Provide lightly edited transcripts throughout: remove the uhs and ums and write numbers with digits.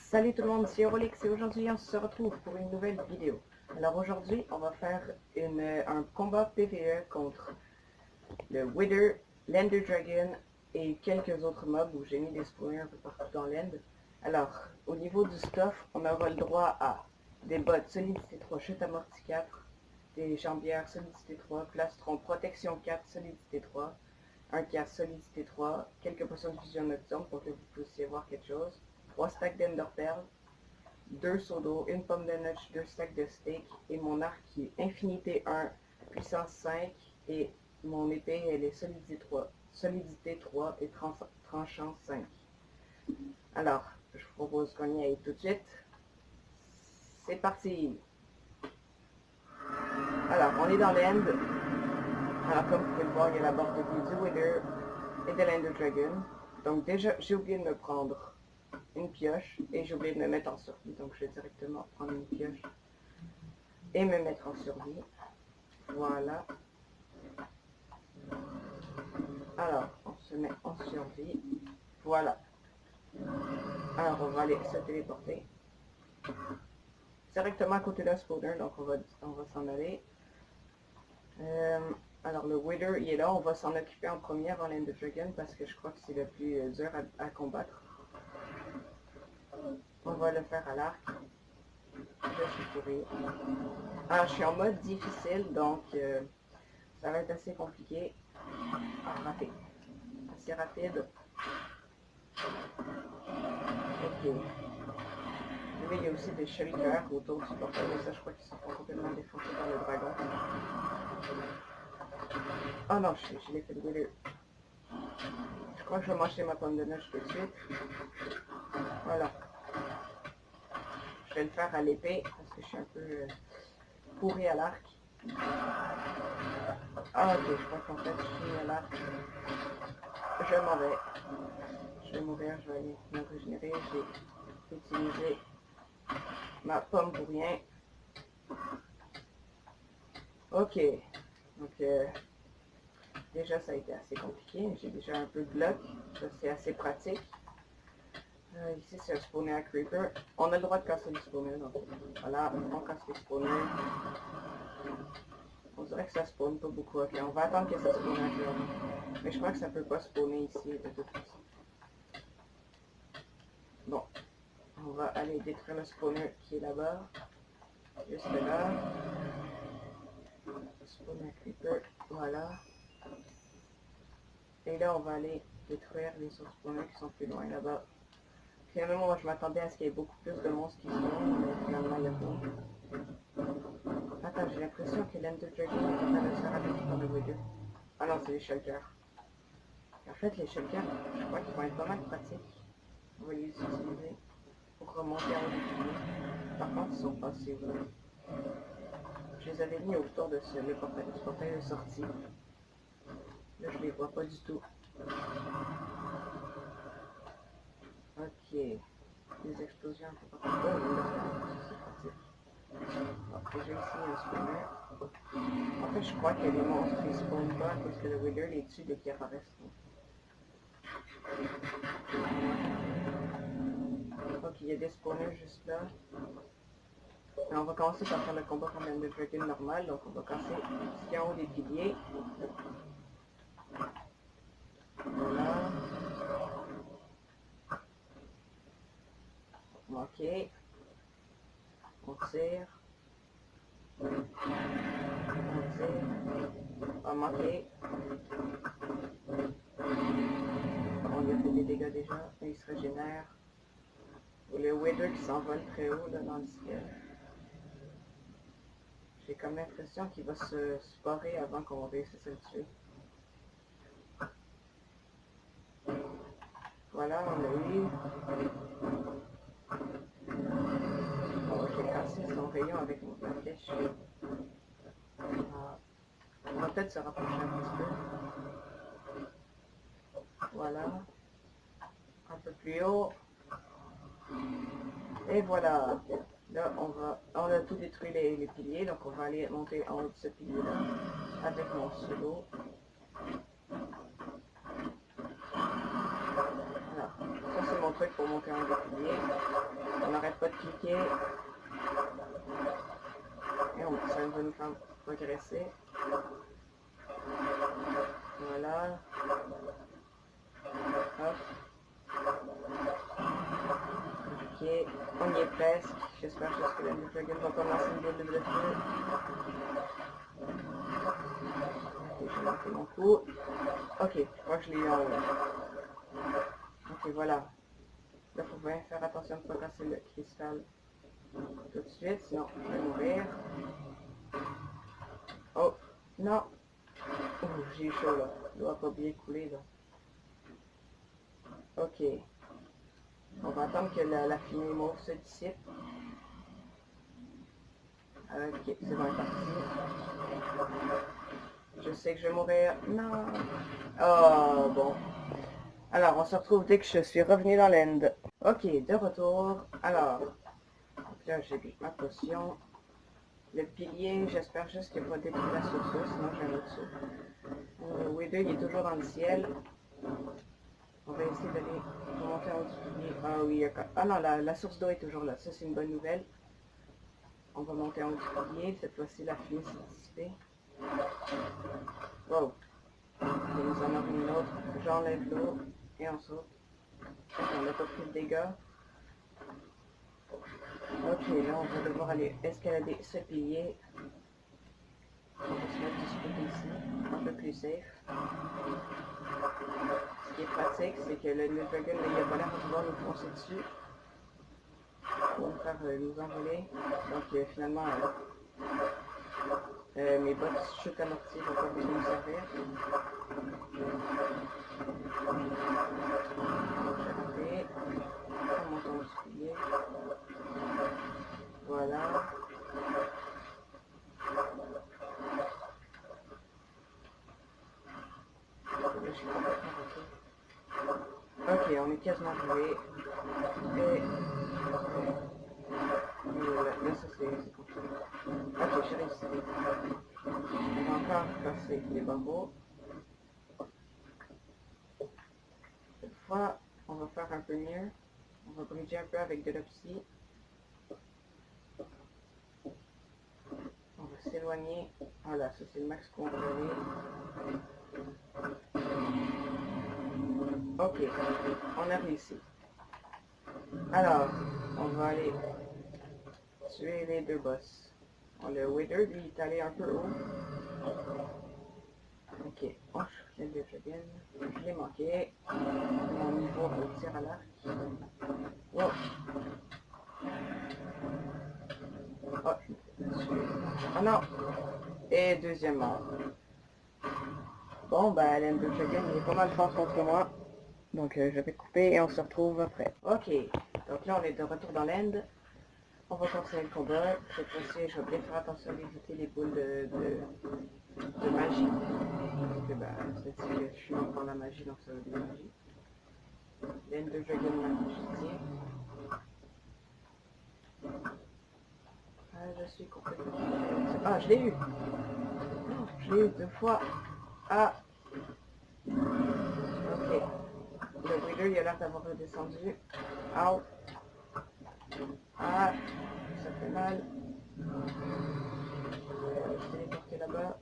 Salut tout le monde, c'est Eurolix et aujourd'hui on se retrouve pour une nouvelle vidéo. Alors aujourd'hui on va faire un combat PvE contre le Wither, l'Ender Dragon et quelques autres mobs où j'ai mis des spawners un peu partout dans l'end. Alors au niveau du stuff, on aura le droit à des bottes solidité 3, chute amorti 4, des jambières solidité 3, plastron protection 4, solidité 3, un casque solidité 3, quelques potions de fusion nocturne pour que vous puissiez voir quelque chose, 3 stacks d'Ender Pearl, 2 seaux d'eau, une pomme de notch, 2 stacks de steak et mon arc qui est infinité 1, puissance 5 et mon épée elle est solidité 3 et tranchant 5. Alors, je vous propose qu'on y aille tout de suite. C'est parti! Alors, on est dans l'end. Alors, comme vous pouvez le voir, il y a la barre de vie du Wither et de l'Ender Dragon. Donc déjà, j'ai oublié de me prendre une pioche et j'ai oublié de me mettre en survie. Donc je vais directement prendre une pioche et me mettre en survie. Voilà. Alors, on se met en survie. Voilà. Alors, on va aller se téléporter directement à côté de la spawner. Donc on va s'en aller. Alors le Wither, il est là. On va s'en occuper en premier avant l'Ender Dragon parce que je crois que c'est le plus dur à combattre. On va le faire à l'arc. Je suis pourri. Alors je suis en mode difficile, donc ça va être assez compliqué. Ah, raté. Assez rapide. Ok. Mais il y a aussi des shelters autour du portail, mais ça je crois qu'ils sont complètement défoncés par le dragon. Oh non, je l'ai fait brûler. Je crois que je vais manger ma pomme de neige tout de suite. Voilà. Je vais le faire à l'épée parce que je suis un peu pourri à l'arc. Ah ok, je crois qu'en fait je suis à l'arc. Je m'en vais. Je vais mourir, je vais aller me régénérer. J'ai utilisé ma pomme pour rien. Ok. Donc déjà ça a été assez compliqué. J'ai déjà un peu de bloc. Ça c'est assez pratique. Ici c'est un spawner à creeper. On a le droit de casser les spawners. Donc voilà, on casse les spawners. On dirait que ça spawn pas beaucoup. Ok, on va attendre que ça spawn un peu. Mais je crois que ça peut pas spawner ici de toute façon. Bon, on va aller détruire le spawner qui est là-bas. Juste là. Spawner creeper, voilà. Et là on va aller détruire les autres spawners qui sont plus loin là-bas. Finalement moi je m'attendais à ce qu'il y ait beaucoup plus de monstres qui spawnent, mais finalement il y a pas. Attends, j'ai l'impression que l'Ender Dragon est en train de se faire attaquer par le Wither. Ah non, c'est les shelters. En fait les shelters, je crois qu'ils vont être pas mal pratiques. On va les utiliser pour remonter en haut du pilier. Par contre ils sont passés où? Je les avais mis autour de le portail de sortie. Là je les vois pas du tout. Ok. Des explosions un peu partout. C'est pratique. Bon, déjà ici un spawner. En fait je crois que les monstres ils spawnent pas parce que le Wither les tue dès qu'ils apparaissent. Ok, il y a des spawners juste là. Et on va commencer par faire le combat contre l'Ender Dragon normal. Donc on va casser ce qu'il y a en haut des piliers. Voilà. Ok. On tire. On tire. On va manquer. On lui a fait des dégâts déjà. Et il se régénère. Et le Wither qui s'envole très haut là, dans le ciel. J'ai comme l'impression qu'il va se barrer avant qu'on réussisse à le tuer. Voilà, on l'a eu. Bon, j'ai cassé son rayon avec ma flèche. On va peut-être se rapprocher un petit peu. Voilà. Un peu plus haut. Et voilà. Là, on a tout détruit les piliers, donc on va aller monter en haut de ce pilier-là avec mon solo. Voilà. Ça, c'est mon truc pour monter en pilier. On n'arrête pas de cliquer. Et ça va nous faire progresser. Voilà. Hop. Ok, on y est presque. J'espère juste que l'Ender Dragon va pas lancer une boule de feu. Ok, j'ai manqué mon coup. Ok, je crois que je l'ai eu en haut. Ok, voilà. Là, il faut bien faire attention de ne pas casser le cristal tout de suite, sinon je vais mourir. Oh, non. Oh, j'ai eu chaud là. Il doit pas bien couler là. Ok. On va attendre que la fumée mauve se dissipe. Ok, c'est bon, parti. Je sais que je vais mourir. Non. Oh, bon. Alors, on se retrouve dès que je suis revenu dans l'end. Ok, de retour. Alors, là, j'ai bu ma potion. Le pilier, j'espère juste qu'il va détruire la source, sinon j'ai un autre saut. Wither, il est toujours dans le ciel. On va essayer d'aller remonter en haut du pilier. Ah oui, ah non, la source d'eau est toujours là. Ça, c'est une bonne nouvelle. On va monter en haut du pilier. Cette fois-ci, la fumée s'est dissipée. Wow. Il nous en a une autre. J'enlève l'eau et on saute. On n'a pas pris de dégâts. Ok, là, on va devoir aller escalader ce pilier. On va se mettre du côté ici, un peu plus safe. Ce qui est pratique, c'est que le Dragon, il n'a pas l'air de vouloir nous foncer dessus pour nous faire nous envoler. Donc finalement, mes bottes chute à mortier vont pas beaucoup nous servir. J'ai raté. On monte au pilier. Voilà. Là, je suis complètement raté. Ok, on est quasiment arrivé. Et là, ça c'est compliqué. Ok, j'ai réussi. On va encore passer les bambous. Cette fois, on va faire un peu mieux. On va bridger un peu avec de l'opsie. On va s'éloigner. Voilà, ça c'est le max qu'on va donner. Ok, on a réussi. Alors, on va aller tuer les deux boss. Le Wither, lui, est allé un peu haut. Ok, on chope les deux dragons. Je l'ai manqué. Mon niveau au tir à l'arc. Wow. Oh, oh non. Et deuxième mort. Bon, ben, l'Ender Dragon, il est pas mal fort contre moi. Donc, je vais couper et on se retrouve après. Ok, donc là, on est de retour dans l'end. On va continuer le combat. Cette fois-ci, je vais bien faire attention d'éviter les boules de magie. Parce que, c'est que je suis encore la magie, donc ça veut dire magie. L'Ender Dragon magicien. Ah, je suis complètement... Ah, je l'ai eu! Oh, je l'ai eu 2 fois. Ah! Ok. Le Wither, il a l'air d'avoir redescendu. Ow! Ah! Ça fait mal. On va se téléporter là-bas.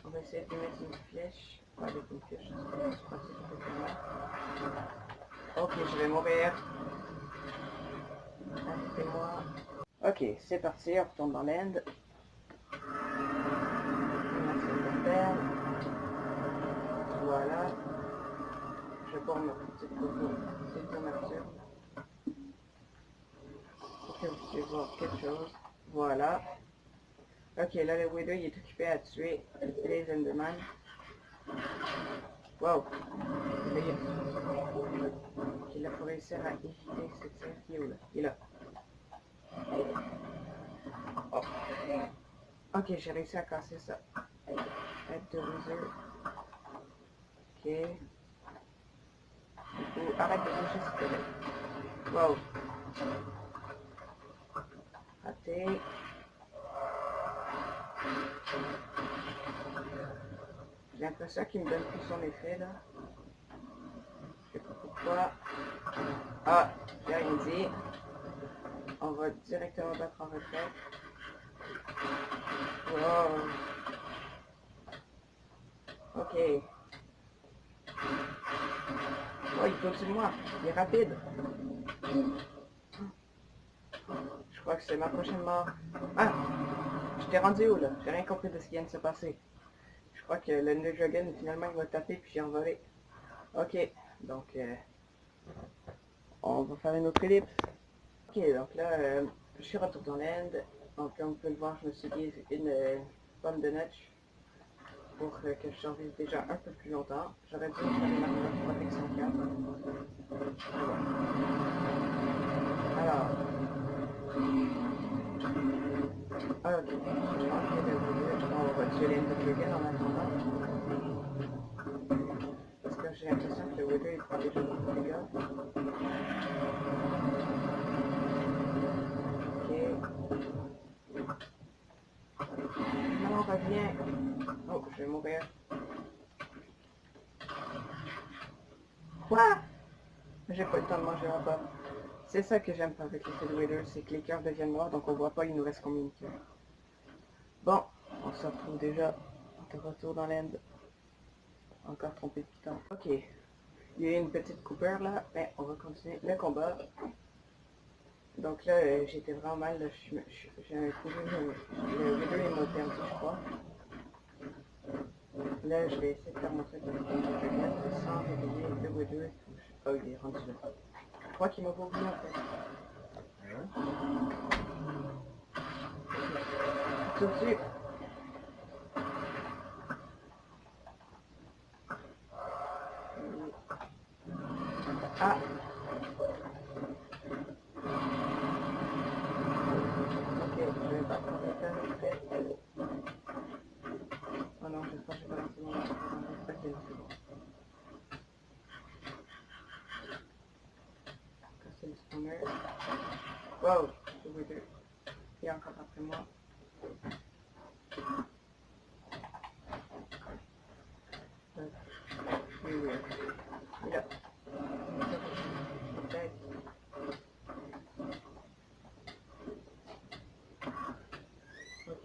On va essayer de mettre une flèche. Pas avec une flèche, c'est pratique effectivement. Ok, je vais mourir. Arrêtez-moi. Ok, c'est parti, on retourne dans l'end. Voilà. Je vais boire ma petite couverture. Ok, vous pouvez voir quelque chose. Voilà. Ok, là le Wither il est occupé à tuer les Enderman. Wow. Ok, là il faut réussir à éviter ce tir. Il est où là? Il est là. Oh. Ok, j'ai réussi à casser ça. Aide de Wither. Ok. Du coup, arrête de bouger s'il te plaît. Wow. Raté. J'ai l'impression qu'il me donne plus son effet là. Je sais pas fois. Ah, j'ai rien dit. On va directement battre en retraite. Wow. Ok. Oh, il est au-dessus de moi. Il est rapide. Je crois que c'est ma prochaine mort. Ah! Je t'ai rendu où là? J'ai rien compris de ce qui vient de se passer. Je crois que l'Ender Dragon finalement il va taper puis j'ai envolé. Ok. Donc on va faire une autre ellipse. Ok, donc là je suis retour dans l'Inde. Donc comme vous pouvez le voir, je me suis dit une pomme de notch pour que je survive déjà un peu plus longtemps. J'aurais dû faire une armure de protection 4. Alors, ah, ok. Je pense que on va tuer l'Ender Dragon en attendant. Parce que j'ai l'impression que le Wither il prend déjà beaucoup de dégâts. Ok. Non, reviens. Oh, je vais mourir. Quoi? J'ai pas eu le temps de manger ma pomme. C'est ça que j'aime pas avec les Fedwiders, c'est que les cœurs deviennent noirs, donc on voit pas, il nous reste combien de cœurs. Bon, on se retrouve déjà de retour dans l'Inde. Encore trompé de piton. Ok, il y a eu une petite coupure là, mais on va continuer le combat. Donc là, j'étais vraiment mal, là, j'ai trouvé le Wither il m'a perdu, je crois. Là, je vais essayer de faire mon truc avec le Dragon sans réveiller le Wither. Oh, il est rendu là. Je crois qu'il m'a pas oublié en fait. Tout de suite. Ah. Ok, je vais pas prendre le temps après. Oh non, j'espère que j'ai pas lancé mon arme. Ok, c'est bon. Casser le spawner. Wow, le Wither. Il est encore après moi. Oui, oui. Il est là. Peut-être. Ok,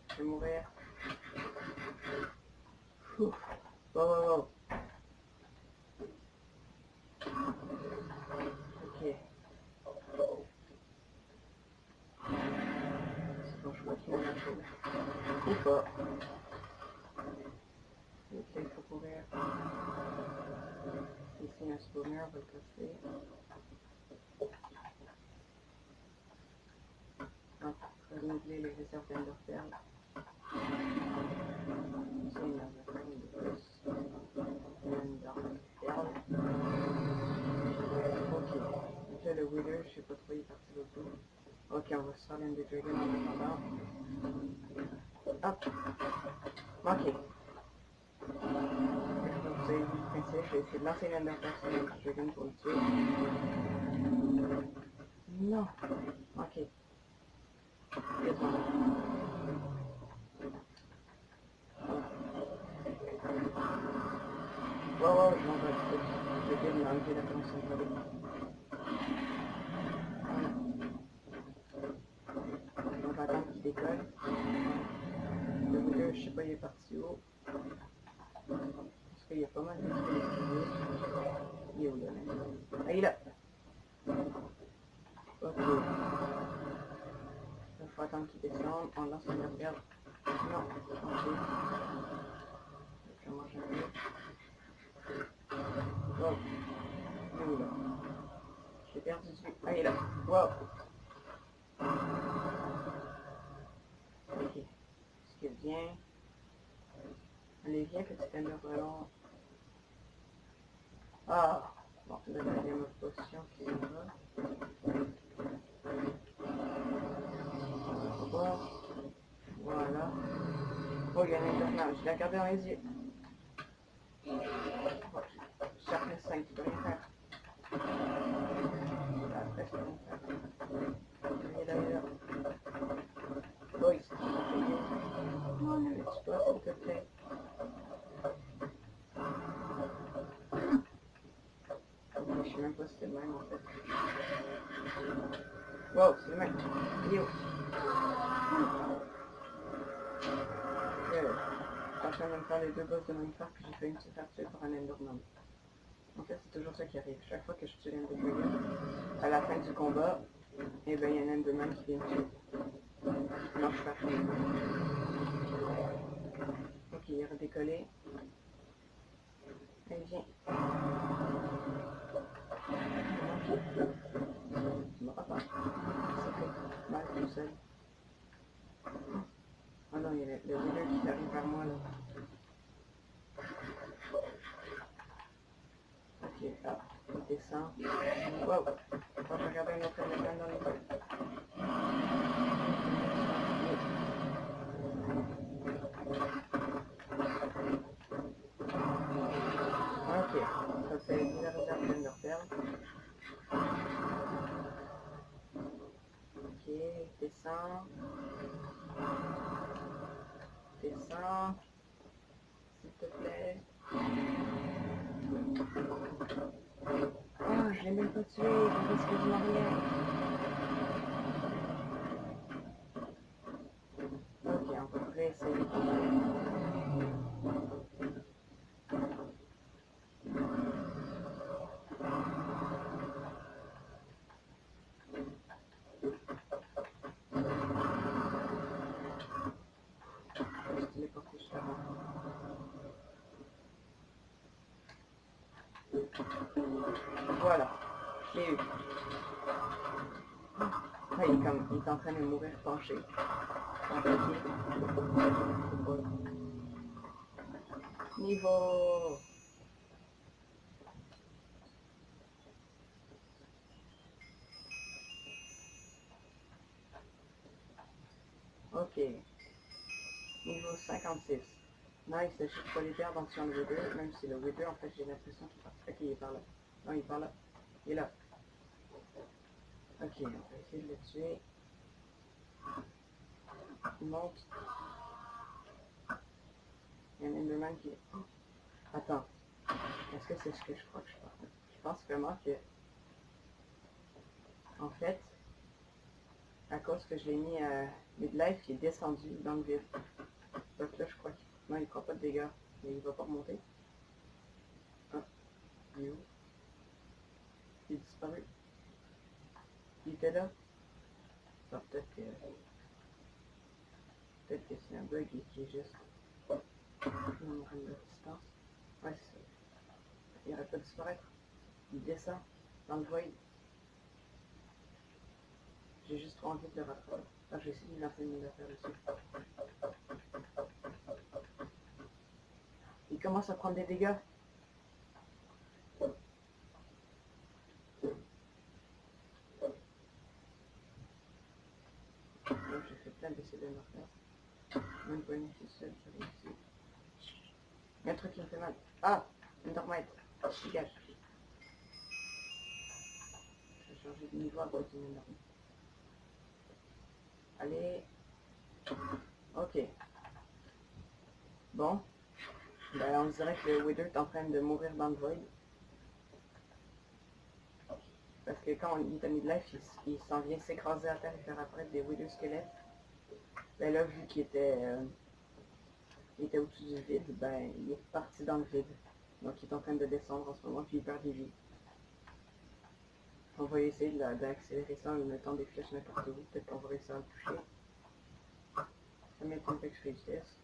je vais mourir. Ouf. Wow, wow, wow. Ok. C'est bon, je crois qu'il m'a lâché. Ou pas. Ok, il faut courir. Ici, un spawner, on va le casser. Donc, renouveler les réserves d'Enderpearl. Ici, une Enderpearl de plus. Une Enderpearl. Ok. Donc là, le Wither, je sais pas trop, il est parti l'autre bout. Ok, on va se faire l'Ender Dragon en attendant. Hop. Ok. Vous avez vu le principe, je vais essayer de lancer l'Enderpearl sur l'Ender Dragon pour le tuer. Non. Ok. Yes, bon. Wow, wow, je m'en vais un petit peu. Je vais m'enlever la connexion de voler. On va attendre qu'il décolle. Le Wither, je sais pas, il est parti où. Parce qu'il y a pas mal de choses. Il est où là? Ah, il est là. Ok. Il faut attendre qu'il descende. On lance une regarde. Non. Ok. Je mange un peu. Wow. Il est où là? J'ai perdu de vue. Ah, il est là. Wow. Ok. Est-ce qu'il vient? Allez, viens, petit Ender Dragon. Ah. Bon, là, il y a ma potion qui s'en va. On va voir. Voilà. Oh, il y a un Enderman. Je l'ai regardé dans les yeux. Oh, Sharpness 5, tu peux rien faire. Après, je peux rien faire. Il est là, il est là. Oh, il s'est fait. Non, ne le tue pas, s'il te plaît. Je sais même pas si c'est le même en fait. Wow, c'est le même. Yo. Je suis en train de me faire les deux boss de même part, puis j'ai failli me faire tuer par un Enderman. En fait, c'est toujours ça qui arrive. Chaque fois que je tue l'Ender Dragon, à la fin du combat, et ben il y a un Enderman qui vient me tuer. Non, je suis pas fini. Ok, il est redécollé. Allez, viens. Ok. Tu m'auras pas. Ça fait mal tout seul. Oh non, il y a le leader qui arrive vers moi là. Ok, ah, il descend. Wow! On va regarder un autre Enderman dans les yeux. Ok, ça fait 10 réserve d'Enderpearl. Ok, descend. Descend. S'il te plaît. Oh, je l'ai même pas tué, il risque de mourir. Ok, on va réessayer. Je vais téléporter juste avant. Voilà, je l'ai eu. Ah, il est en train de mourir penché. Niveau. Ok. Niveau 56. Nice, je suis pas les perdre dans le Wither, même si le Wither, en fait, j'ai l'impression qu'il part. Ok, il est par là. Non, il est par là. Il est là. Ok, on va essayer de le tuer. Il monte. Il y a un Enderman qui est... Oh. Attends. Est-ce que c'est ce que je crois que je pense? Je pense vraiment que... En fait, à cause que je l'ai mis à midlife, il est descendu dans le vide. Donc là, je crois qu'il... Non, il prend pas de dégâts. Mais il va pas remonter. Ah, il est où? Il est disparu. Il était là. Ah, peut-être que... Peut-être que c'est un bug et qui est juste... Je vais me rendre de distance. Ouais, c'est ça. Il arrête pas de disparaître. Il descend dans le void. J'ai juste trop envie de le rattraper. Ah, je vais essayer de lancer une affaire dessus. Il commence à prendre des dégâts. Donc j'ai fait plein d'essais de faire. Même pas une fille seule qui a réussi. Il y a un truc qui me fait mal. Ah! Endermite. Dégage. Je vais changer de niveau à cause d'une Endermite. Allez. Ok. Bon. Ben, on dirait que le Wither est en train de mourir dans le void. Parce que quand il est à midlife, il s'en vient s'écraser à terre et faire apparaître des Wither squelettes. Ben là, vu qu'il était au-dessus du vide, ben il est parti dans le vide. Donc il est en train de descendre en ce moment, puis il perd des vies. On va essayer d'accélérer ça en lui mettant des flèches n'importe où. Peut-être qu'on va réussir à le toucher. Ça m'étonne pas que je fais vitesse.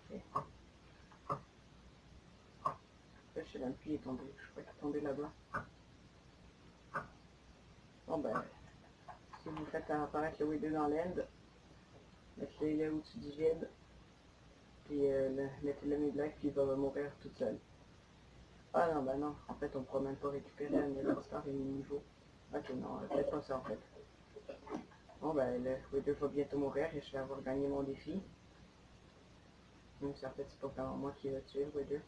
Okay. Là, je sais même plus, il est tombé. Je crois qu'il est tombé là-bas. Bon ben, si vous faites apparaître le Wither dans l'end, mettez-le au-dessus du vide. Puis mettez-le midlife, puis il va mourir tout seul. Ah non, bah non, en fait on ne pourra même pas récupérer un Everstar et niveau. Ok, non, peut-être pas ça en fait. Bon ben, le Wither va bientôt mourir et je vais avoir gagné mon défi. Même si en fait c'est pas vraiment moi qui l'ai tué, le Wither.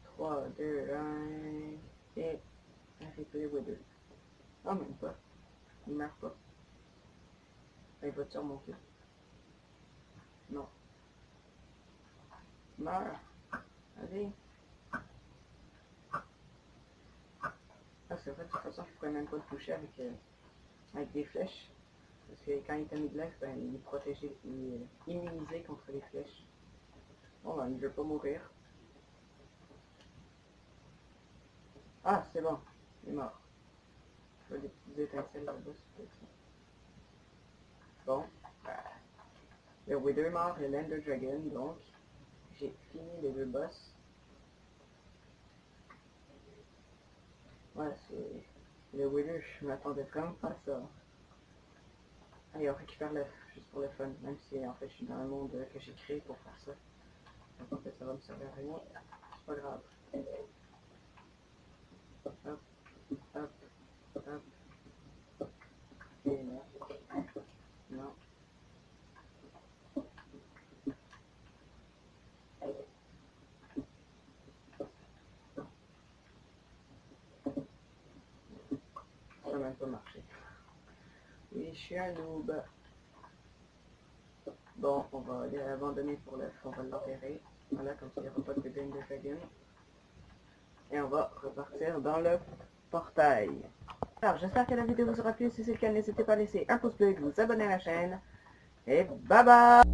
3, 2, 1, et arrêtez le Wither. Ah, même pas. Il meurt pas. Il va-tu remonter? Non. Meurs. Vas-y. Ah, c'est vrai, de toute façon, je pourrais même pas le toucher avec des flèches. Parce que quand il est mis de l'air, ben, il est protégé, il est immunisé contre les flèches. Bon, ben, il ne veut pas mourir. Ah, c'est bon. Il est mort. Je vois des petites étincelles là-bas, c'est peut-être ça. Bon. Le Wither est mort, le Lender Dragon, donc. J'ai fini les deux boss. Ouais, c'est... Le Wither, je m'attendais vraiment pas à ça. Allez, on récupère l'œuf, juste pour le fun. Même si, en fait, je suis dans un monde que j'ai créé pour faire ça. Donc, en fait, ça va me servir à rien. C'est pas grave. Hop, hop, hop. Et non. Non. Ça n'a même pas marché. Oui, je suis un noob. Bon, on va l'abandonner pour l'œuf, on va l'enterrer. Voilà, comme ça il n'y aura pas de bébé de dragon. Et on va repartir dans le portail. Alors, j'espère que la vidéo vous aura plu. Si c'est le cas, n'hésitez pas à laisser un pouce bleu et de vous abonner à la chaîne. Et bye bye!